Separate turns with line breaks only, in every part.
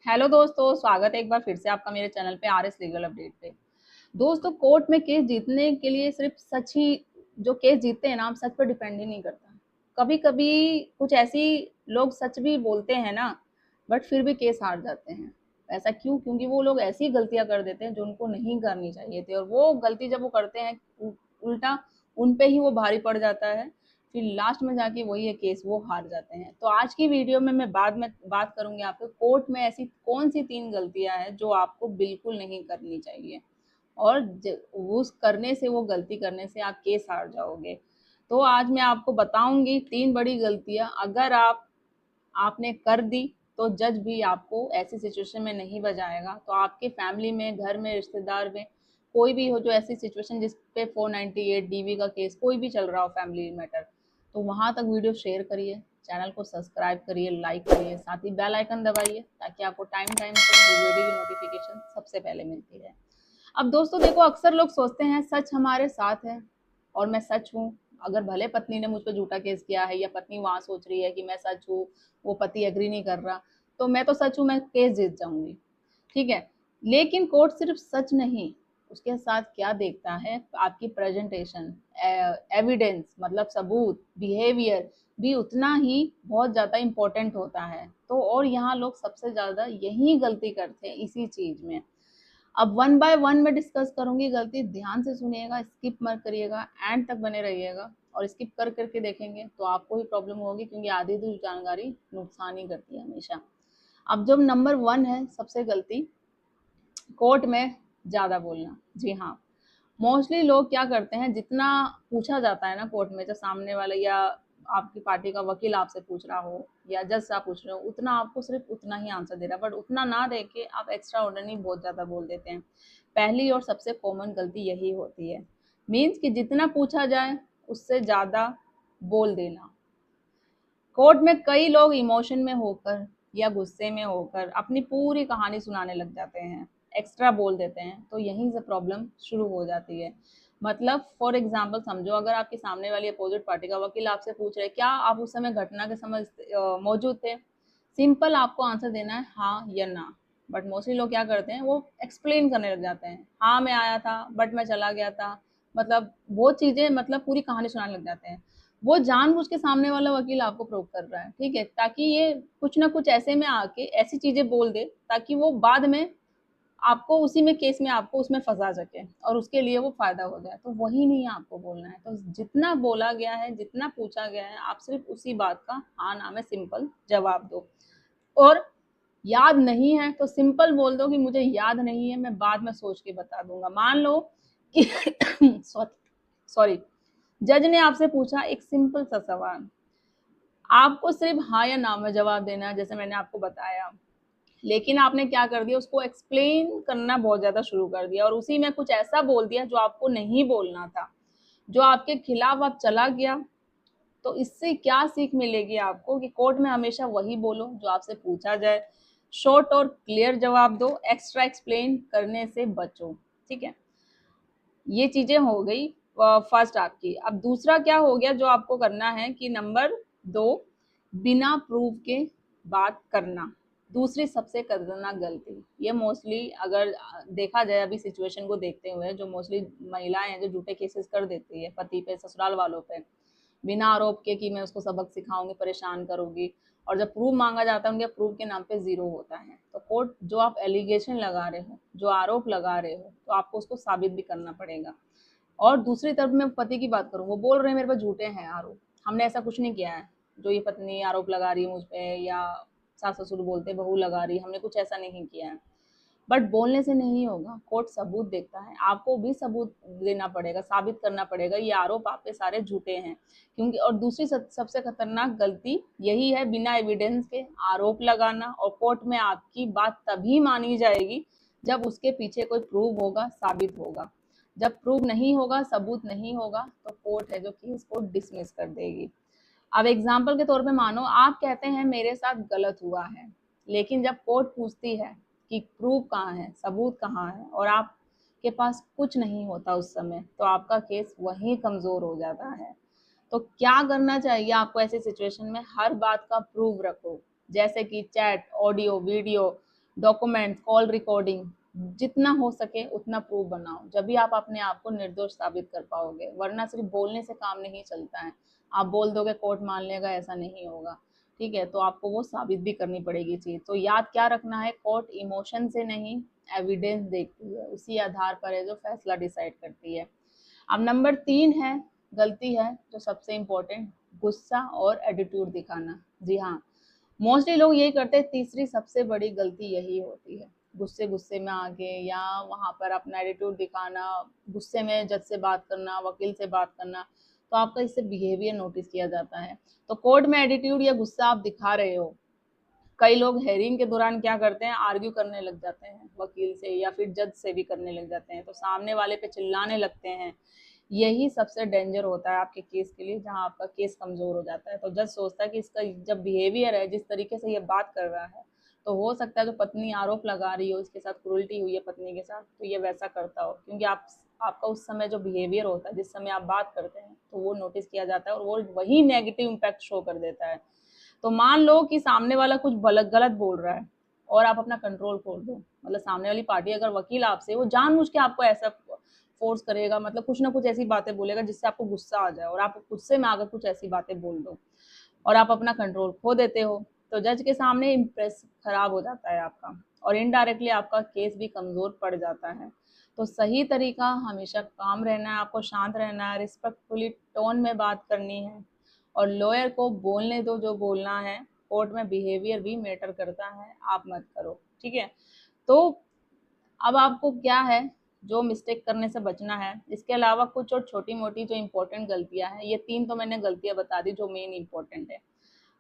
Hello दोस्तों, स्वागत है एक बार फिर से आपका मेरे चैनल पे आर एस लीगल अपडेट पे। दोस्तों, कोर्ट में केस जीतने के लिए सिर्फ सच ही जो केस जीतते हैं ना, हम सच पर डिपेंड ही नहीं करता। कभी कभी कुछ ऐसी लोग सच भी बोलते हैं ना, बट फिर भी केस हार जाते हैं। ऐसा क्यों? क्योंकि वो लोग ऐसी गलतियां कर देते हैं जो उनको नहीं करनी चाहिए थी, और वो गलती जब वो करते हैं उल्टा उन पे ही वो भारी पड़ जाता है। फिर लास्ट में जाके वही है केस, वो हार जाते हैं। तो आज की वीडियो में मैं बाद में बात करूंगी आपको, कोर्ट में ऐसी कौन सी 3 गलतियां हैं जो आपको बिल्कुल नहीं करनी चाहिए, और उस करने से, वो गलती करने से आप केस हार जाओगे। तो आज मैं आपको बताऊंगी 3 बड़ी गलतियां, अगर आपने कर दी तो जज भी आपको ऐसी सिचुएशन में नहीं बजाएगा। तो आपके फैमिली में, घर में, रिश्तेदार में कोई भी हो जो ऐसी सिचुएशन जिस पे 498 डीवी का केस कोई भी चल रहा हो, फैमिली मैटर, तो वहां तक वीडियो शेयर करिए, चैनल को सब्सक्राइब करिए, लाइक करिए, साथ ही बेल आइकन दबाइए ताकि आपको टाइम टाइम से वीडियो की नोटिफिकेशन सबसे पहले मिलती रहे। अब दोस्तों देखो, अक्सर लोग सोचते हैं सच हमारे साथ है और मैं सच हूँ। अगर भले पत्नी ने मुझ पर झूठा केस किया है, या पत्नी वहां सोच रही है कि मैं सच हूँ, वो पति एग्री नहीं कर रहा, तो मैं तो सच हूँ, मैं केस जीत जाऊंगी। ठीक है, लेकिन कोर्ट सिर्फ सच नहीं, उसके साथ क्या देखता है, आपकी प्रेजेंटेशन, एविडेंस मतलब सबूत, बिहेवियर भी उतना ही बहुत ज़्यादा इम्पोर्टेंट होता है। तो और यहाँ लोग सबसे ज़्यादा यही गलती करते हैं, इसी चीज़ में। अब वन बाय वन मैं डिस्कस करूंगी गलती, ध्यान से सुनिएगा, स्किप मत करिएगा, एंड तक बने रहिएगा। और स्किप कर करके देखेंगे तो आपको ही प्रॉब्लम होगी, क्योंकि आधी दूर जानकारी नुकसान ही करती है हमेशा। अब जब नंबर 1 है सबसे गलती, कोर्ट में ज़्यादा बोलना। जी हाँ, मोस्टली लोग क्या करते हैं, जितना पूछा जाता है ना कोर्ट में, जब सामने वाला या आपकी पार्टी का वकील आपसे पूछ रहा हो या जज से आप पूछ रहे हो, उतना आपको सिर्फ उतना ही आंसर दे रहा है, बट उतना ना दे के आप एक्स्ट्रा ऑर्डिनरी बहुत ज़्यादा बोल देते हैं। पहली और सबसे कॉमन गलती यही होती है, मीन्स कि जितना पूछा जाए उससे ज़्यादा बोल देना। कोर्ट में कई लोग इमोशन में होकर या गुस्से में होकर अपनी पूरी कहानी सुनाने लग जाते हैं, एक्स्ट्रा बोल देते हैं, तो यहीं से प्रॉब्लम शुरू हो जाती है। मतलब फॉर एग्जांपल समझो, अगर आपके सामने वाली अपोजिट पार्टी का वकील आपसे पूछ रहे क्या आप उस समय घटना के समय मौजूद थे, सिंपल आपको आंसर देना है हाँ या ना। बट मोस्टली लोग क्या करते हैं, वो एक्सप्लेन करने लग जाते हैं, हाँ मैं आया था बट मैं चला गया था, मतलब वो चीजें, मतलब पूरी कहानी सुनाने लग जाते हैं। वो जानबूझ के सामने वाला वकील आपको प्रूव कर रहा है, ठीक है, ताकि ये कुछ ना कुछ ऐसे में आके ऐसी चीजें बोल दे ताकि वो बाद में आपको उसी में केस में आपको उसमें फंसा सके और उसके लिए वो फायदा हो जाए। तो वही नहीं आपको बोलना है। तो जितना बोला गया है, जितना पूछा गया है, आप सिर्फ उसी बात का हाँ ना में सिंपल जवाब दो। और याद नहीं है तो सिंपल बोल दो कि मुझे याद नहीं है, मैं बाद में सोच के बता दूंगा। मान लो कि सॉरी, जज ने आपसे पूछा एक सिंपल सा सवाल, आपको सिर्फ हाँ या ना में जवाब देना है, जैसे मैंने आपको बताया, लेकिन आपने क्या कर दिया, उसको एक्सप्लेन करना बहुत ज्यादा शुरू कर दिया और उसी में कुछ ऐसा बोल दिया जो आपको नहीं बोलना था, जो आपके खिलाफ आप चला गया। तो इससे क्या सीख मिलेगी आपको कि कोर्ट में हमेशा वही बोलो जो आपसे पूछा जाए, शॉर्ट और क्लियर जवाब दो, एक्स्ट्रा एक्सप्लेन करने से बचो। ठीक है, ये चीजें हो गई फर्स्ट आपकी। अब दूसरा क्या हो गया जो आपको करना है कि नंबर 2, बिना प्रूफ के बात करना। दूसरी सबसे खतरनाक गलती, ये मोस्टली अगर देखा जाए अभी सिचुएशन को देखते हुए, जो मोस्टली महिलाएं हैं जो झूठे केसेस कर देती है पति पे, ससुराल वालों पे, बिना आरोप के कि मैं उसको सबक सिखाऊंगी, परेशान करूंगी, और जब प्रूफ मांगा जाता है उनके प्रूफ के नाम पे जीरो होता है। तो कोर्ट जो आप एलिगेशन लगा रहे हो, जो आरोप लगा रहे हो, तो आपको उसको साबित भी करना पड़ेगा। और दूसरी तरफ मैं पति की बात करूँ, वो बोल रहे हैं मेरे पास झूठे हैं आरोप, हमने ऐसा कुछ नहीं किया है, जो ये पत्नी आरोप लगा रही है मुझ पे, या सास ससुर बोलते बहू लगा रही है, हमने कुछ ऐसा नहीं किया है। बट बोलने से नहीं होगा, कोर्ट सबूत देखता है, आपको भी सबूत देना पड़ेगा, साबित करना पड़ेगा ये आरोप आप पे सारे झूठे हैं। क्योंकि और दूसरी सबसे खतरनाक गलती यही है, बिना एविडेंस के आरोप लगाना, और कोर्ट में आपकी बात तभी मानी जाएगी जब उसके पीछे कोई प्रूफ होगा, साबित होगा। जब प्रूफ नहीं होगा, सबूत नहीं होगा, तो कोर्ट है जो केस को डिसमिस कर देगी। अब एग्जाम्पल के तौर पे मानो आप कहते हैं मेरे साथ गलत हुआ है, लेकिन जब कोर्ट पूछती है कि प्रूफ कहाँ है, सबूत कहाँ है, और आपके पास कुछ नहीं होता उस समय, तो आपका केस वहीं कमजोर हो जाता है। तो क्या करना चाहिए आपको ऐसी सिचुएशन में, हर बात का प्रूफ रखो, जैसे कि chat, audio, video, documents, call recording, जितना हो सके उतना प्रूफ बनाओ, जब भी आप अपने आप को निर्दोष साबित कर पाओगे। वरना सिर्फ बोलने से काम नहीं चलता है। आप बोल दोगे कोर्ट मान लेगा, ऐसा नहीं होगा। ठीक है, तो आपको वो साबित भी करनी पड़ेगी चीज। तो याद क्या रखना है, कोर्ट इमोशन से नहीं एविडेंस देखती है, उसी आधार पर है जो फैसला डिसाइड करती है। अब नंबर 3 है, गलती है जो सबसे इम्पोर्टेंट, गुस्सा और एटीट्यूड दिखाना। जी हाँ, मोस्टली लोग यही करते हैं। तीसरी सबसे बड़ी गलती यही होती है, गुस्से गुस्से में आके या वहां पर अपना एटीट्यूड दिखाना, गुस्से में जज से बात करना, वकील से बात करना। तो आपका इससे बिहेवियर नोटिस किया जाता है। तो कोर्ट में एटीट्यूड या गुस्सा आप दिखा रहे हो, कई लोग हेयरिंग के दौरान क्या करते हैं, आर्ग्यू करने लग जाते हैं वकील से या फिर जज से भी करने लग जाते हैं, तो सामने वाले पे चिल्लाने लगते हैं। यही सबसे डेंजर होता है आपके केस के लिए, जहां आपका केस कमजोर हो जाता है। तो जज सोचता है कि इसका जब बिहेवियर है, जिस तरीके से ये बात कर रहा है, तो हो सकता है जो पत्नी आरोप लगा रही हो, इसके साथ क्रूरल्टी हुई है पत्नी के साथ, तो ये वैसा करता हो। क्योंकि आपका उस समय जो बिहेवियर होता है, जिस समय आप बात करते हैं, तो वो नोटिस किया जाता है और वो वही नेगेटिव इम्पैक्ट शो कर देता है। तो मान लो कि सामने वाला कुछ गलत बोल रहा है और आप अपना कंट्रोल खो दो, मतलब सामने वाली पार्टी अगर वकील आपसे, वो जानबूझ के आपको ऐसा फोर्स करेगा, मतलब कुछ ना कुछ ऐसी बातें बोलेगा जिससे आपको गुस्सा आ जाए और आप गुस्से में आकर कुछ ऐसी बातें बोल दो और आप अपना कंट्रोल खो देते हो, तो जज के सामने इम्प्रेस खराब हो जाता है आपका और इनडायरेक्टली आपका केस भी कमजोर पड़ जाता है। तो सही तरीका हमेशा काम रहना है, आपको शांत रहना है, रिस्पेक्टफुली टोन में बात करनी है और लॉयर को बोलने दो जो बोलना है। कोर्ट में बिहेवियर भी मैटर करता है, आप मत करो। ठीक है, तो अब आपको क्या है, जो मिस्टेक करने से बचना है। इसके अलावा कुछ और छोटी मोटी जो इम्पोर्टेंट गलतियां हैं, ये 3 तो मैंने गलतियां बता दी जो मेन इंपॉर्टेंट है।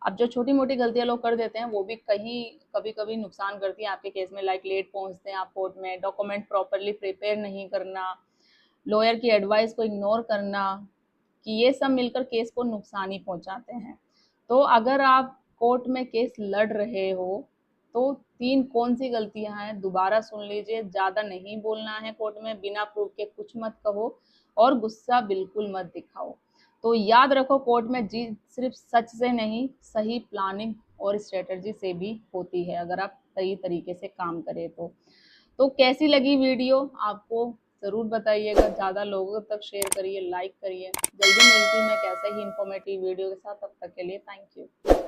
अब जो छोटी मोटी गलतियां लोग कर देते हैं, वो भी कहीं कभी कभी नुकसान करती है आपके केस में। लाइक लेट पहुंचते हैं आप कोर्ट में, डॉक्यूमेंट प्रॉपरली प्रिपेयर नहीं करना, लॉयर की एडवाइस को इग्नोर करना, कि ये सब मिलकर केस को नुकसान ही पहुंचाते हैं। तो अगर आप कोर्ट में केस लड़ रहे हो, तो 3 कौन सी गलतियां हैं दोबारा सुन लीजिए। ज्यादा नहीं बोलना है कोर्ट में, बिना प्रूफ के कुछ मत कहो और गुस्सा बिल्कुल मत दिखाओ। तो याद रखो, कोर्ट में जीत सिर्फ सच से नहीं, सही प्लानिंग और स्ट्रेटजी से भी होती है, अगर आप सही तरीके से काम करें तो कैसी लगी वीडियो आपको ज़रूर बताइएगा, ज़्यादा लोगों तक शेयर करिए, लाइक करिए। जल्दी मिलती हूँ मैं कैसे ही इन्फॉर्मेटिव वीडियो के साथ, तब तक के लिए थैंक यू।